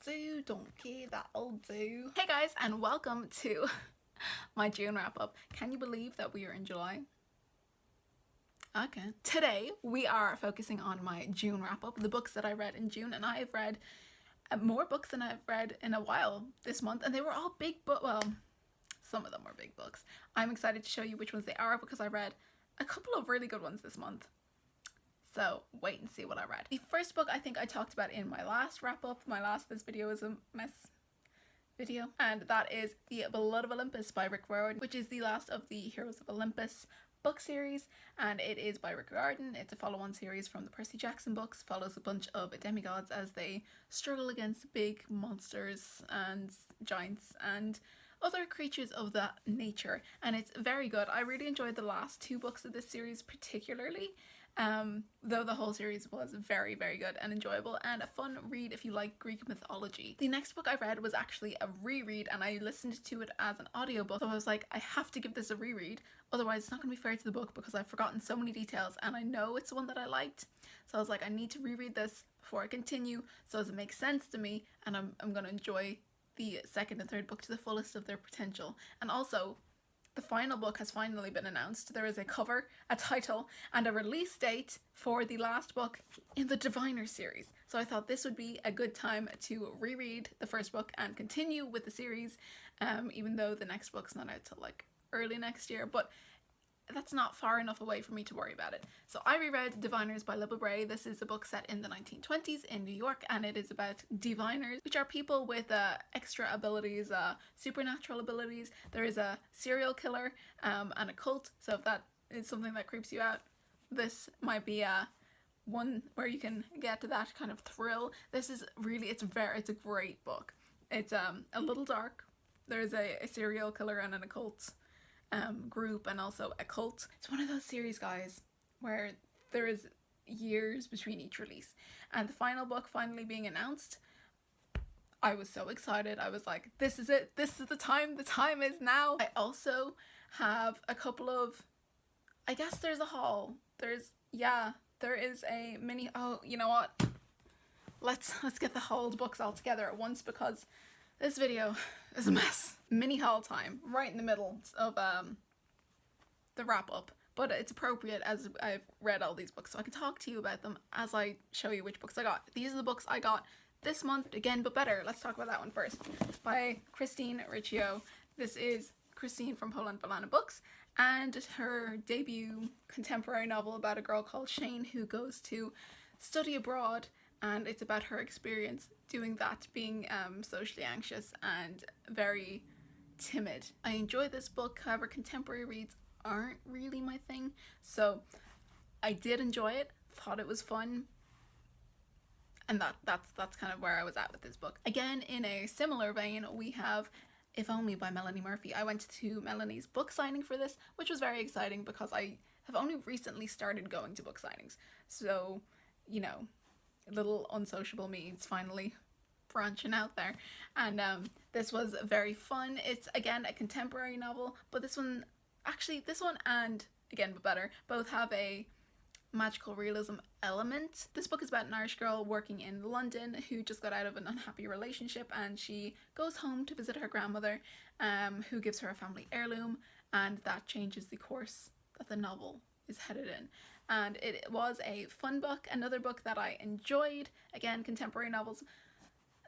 do, don't care, that'll do. Hey guys, and welcome to my June wrap up. Can you believe that we are in July? Okay. Today we are focusing on my June wrap up, the books that I read in June, and I have read more books than I've read in a while this month, and they were all big books. Well, some of them were big books. I'm excited to show you which ones they are because I read a couple of really good ones this month. So wait and see what I read. The first book I think I talked about in my last wrap up. This video is a mess video, and that is The Blood of Olympus by Rick Riordan, which is the last of the Heroes of Olympus book series, and it is by Rick Riordan. It's a follow-on series from the Percy Jackson books, follows a bunch of demigods as they struggle against big monsters and giants and other creatures of that nature, and it's very good. I really enjoyed the last two books of this series particularly, though the whole series was very, very good and enjoyable and a fun read if you like Greek mythology. The next book I read was actually a reread, and I listened to it as an audiobook, so I was like, I have to give this a reread, otherwise it's not going to be fair to the book because I've forgotten so many details and I know it's one that I liked. So I was like, I need to reread this before I continue so as it makes sense to me, and I'm going to enjoy the second and third book to the fullest of their potential. And also, the final book has finally been announced. There is a cover, a title, and a release date for the last book in the Diviner series. So I thought this would be a good time to reread the first book and continue with the series, even though the next book's not out till like early next year, but that's not far enough away for me to worry about it. So I reread Diviners by Libba Bray. This is a book set in the 1920s in New York, and it is about diviners, which are people with extra abilities, supernatural abilities. There is a serial killer and a cult, so if that is something that creeps you out, this might be one where you can get to that kind of thrill. This is really, it's a great book. It's a little dark. There's a serial killer and an occult group and also a cult. It's one of those series, guys, where there is years between each release, and the final book finally being announced, I was so excited. I was like, this is it, this is the time is now. I also have a couple of, I guess there's a haul, there is a mini, oh, you know what, let's get the hauled books all together at once because this video is a mess. Mini haul time, right in the middle of the wrap up, but it's appropriate as I've read all these books so I can talk to you about them as I show you which books I got. These are the books I got this month, again but better. Let's talk about that one first, by Christine Riccio. This is Christine from Poland Banana Books, and her debut contemporary novel about a girl called Shane who goes to study abroad, and it's about her experience doing that, being socially anxious and very timid. I enjoyed this book, however contemporary reads aren't really my thing, so I did enjoy it, thought it was fun, and that's kind of where I was at with this book. Again, in a similar vein, we have E.m.m.a.f.a.g.a.n by Melanie Murphy. I went to Melanie's book signing for this, which was very exciting because I have only recently started going to book signings, so you know, little unsociable me is finally branching out there, and this was very fun. It's again a contemporary novel, but this one and Again but Better both have a magical realism element. This book is about an Irish girl working in London who just got out of an unhappy relationship, and she goes home to visit her grandmother, who gives her a family heirloom, and that changes the course that the novel is headed in. And it was a fun book, another book that I enjoyed. Again, contemporary novels,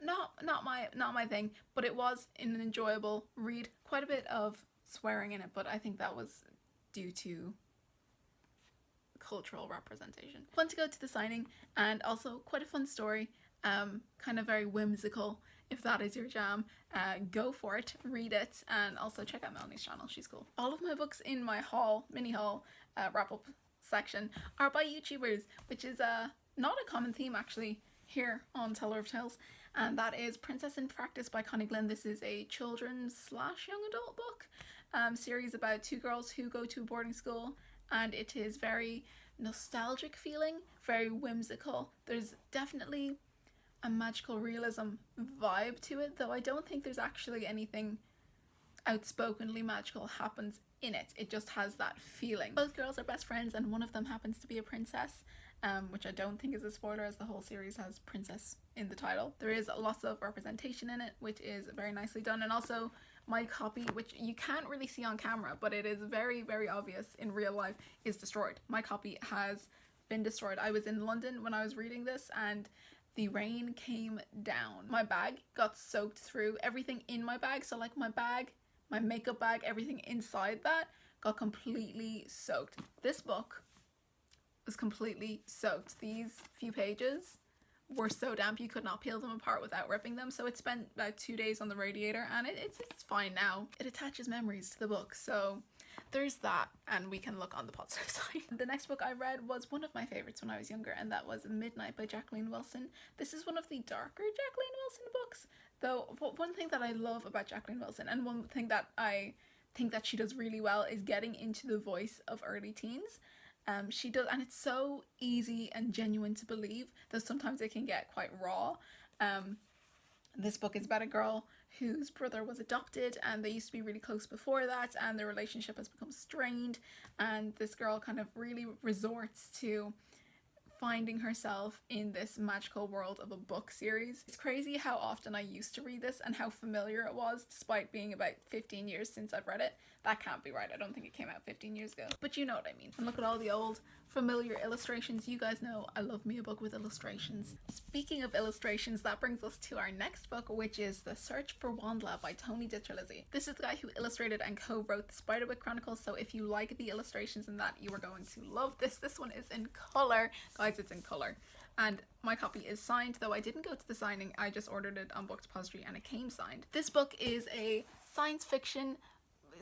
not my thing, but it was an enjoyable read. Quite a bit of swearing in it, but I think that was due to cultural representation. Fun to go to the signing, and also quite a fun story, kind of very whimsical. If that is your jam, go for it, read it, and also check out Melanie's channel, she's cool. All of my books in my mini haul wrap up section are by YouTubers, which is not a common theme actually here on Teller of Tales, and that is Princess in Practice by Connie Glynn. This is a children's / young adult book series about two girls who go to a boarding school, and it is very nostalgic feeling, very whimsical. There's definitely a magical realism vibe to it, though I don't think there's actually anything outspokenly magical happens in it. It just has that feeling. Both girls are best friends and one of them happens to be a princess, which I don't think is a spoiler as the whole series has princess in the title. There is lots of representation in it, which is very nicely done, and also my copy, which you can't really see on camera, but it is very, very obvious in real life, is destroyed. My copy has been destroyed. I was in London when I was reading this, and the rain came down. My bag got soaked through, everything in my bag, so like my bag, my makeup bag, everything inside that got completely soaked. This book was completely soaked. These few pages were so damp you could not peel them apart without ripping them, so it spent about 2 days on the radiator, and it's fine now. It attaches memories to the book, so there's that, and we can look on the positive side. The next book I read was one of my favorites when I was younger, and that was Midnight by Jacqueline Wilson. This is one of the darker Jacqueline Wilson books, though one thing that I love about Jacqueline Wilson, and one thing that I think that she does really well, is getting into the voice of early teens. She does, and it's so easy and genuine to believe, though sometimes it can get quite raw. This book is about a girl whose brother was adopted, and they used to be really close before that, and their relationship has become strained, and this girl kind of really resorts to finding herself in this magical world of a book series. It's crazy how often I used to read this and how familiar it was, despite being about 15 years since I've read it. That can't be right. I don't think it came out 15 years ago. But you know what I mean. And look at all the old familiar illustrations. You guys know I love me a book with illustrations. Speaking of illustrations, that brings us to our next book, which is The Search for Wandla by Tony DiTerlizzi. This is the guy who illustrated and co-wrote the Spiderwick Chronicles, so if you like the illustrations in that, you are going to love this. This one is in colour. Guys, it's in colour. And my copy is signed, though I didn't go to the signing. I just ordered it on Book Depository and it came signed. This book is a science fiction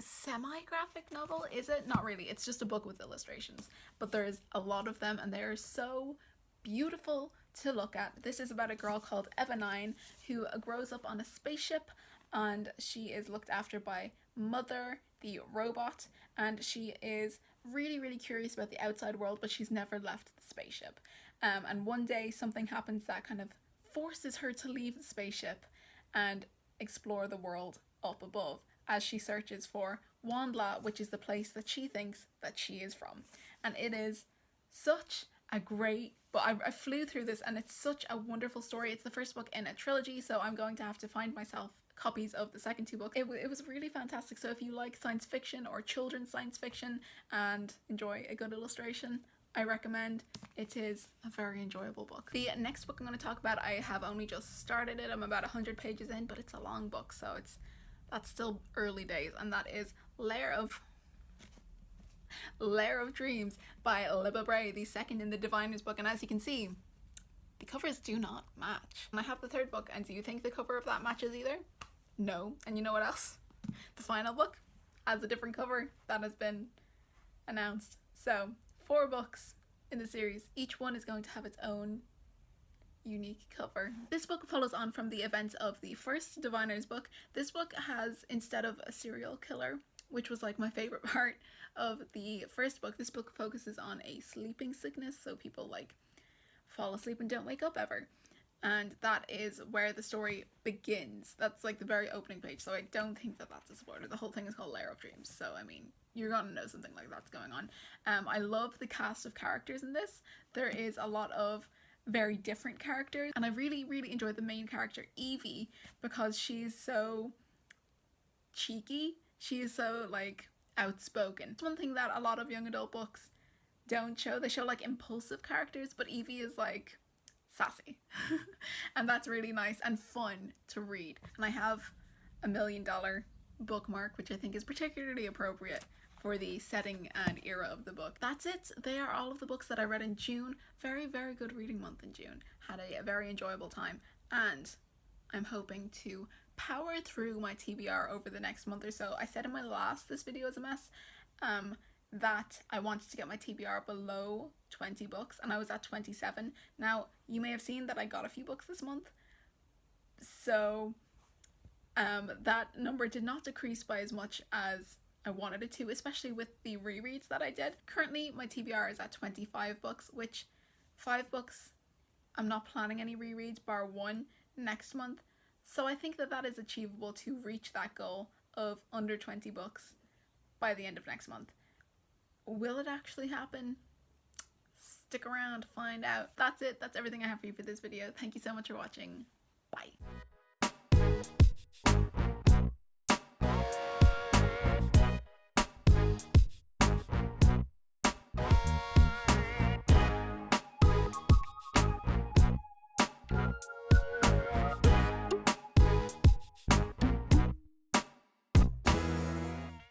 semi-graphic novel, is it? Not really, it's just a book with illustrations, but there's a lot of them and they're so beautiful to look at. This is about a girl called Eva-9 who grows up on a spaceship, and she is looked after by Mother, the robot, and she is really, really curious about the outside world, but she's never left the spaceship. And one day something happens that kind of forces her to leave the spaceship and explore the world up above, as she searches for Wandla, which is the place that she thinks that she is from. And it is such a great book. I flew through this and it's such a wonderful story. It's the first book in a trilogy, so I'm going to have to find myself copies of the second two books. It was really fantastic, so if you like science fiction or children's science fiction and enjoy a good illustration, I recommend. It is a very enjoyable book. The next book I'm going to talk about, I have only just started it. I'm about 100 pages in, but it's a long book, so that's still early days, and that is Lair of Dreams by Libba Bray, the second in the Diviners book. And as you can see, the covers do not match. And I have the third book, and do you think the cover of that matches either? No. And you know what else? The final book has a different cover that has been announced. So 4 books in the series. Each one is going to have its own unique cover. This book follows on from the events of the first Diviners book. This book has, instead of a serial killer, which was like my favorite part of the first book, this book focuses on a sleeping sickness, so people like fall asleep and don't wake up ever. And that is where the story begins. That's like the very opening page, so I don't think that that's a spoiler. The whole thing is called Lair of Dreams, so I mean, you're gonna know something like that's going on. I love the cast of characters in this. There is a lot of very different characters, and I really, really enjoy the main character, Evie, because she's so cheeky. She is so like outspoken. It's one thing that a lot of young adult books don't show. They show like impulsive characters, but Evie is like sassy. And that's really nice and fun to read. And I have $1 million bookmark, which I think is particularly appropriate for the setting and era of the book. That's it. They are all of the books that I read in June. Very, very good reading month in June. Had a very enjoyable time, and I'm hoping to power through my TBR over the next month or so. I said in my last This Video Is a Mess that I wanted to get my TBR below 20 books, and I was at 27. Now, you may have seen that I got a few books this month, so that number did not decrease by as much as I wanted it to, especially with the rereads that I did. Currently, my TBR is at 25 books, which 5 books, I'm not planning any rereads bar 1 next month. So I think that that is achievable to reach that goal of under 20 books by the end of next month. Will it actually happen? stick around to find out. That's it. That's everything I have for you for this video. Thank you so much for watching. Bye.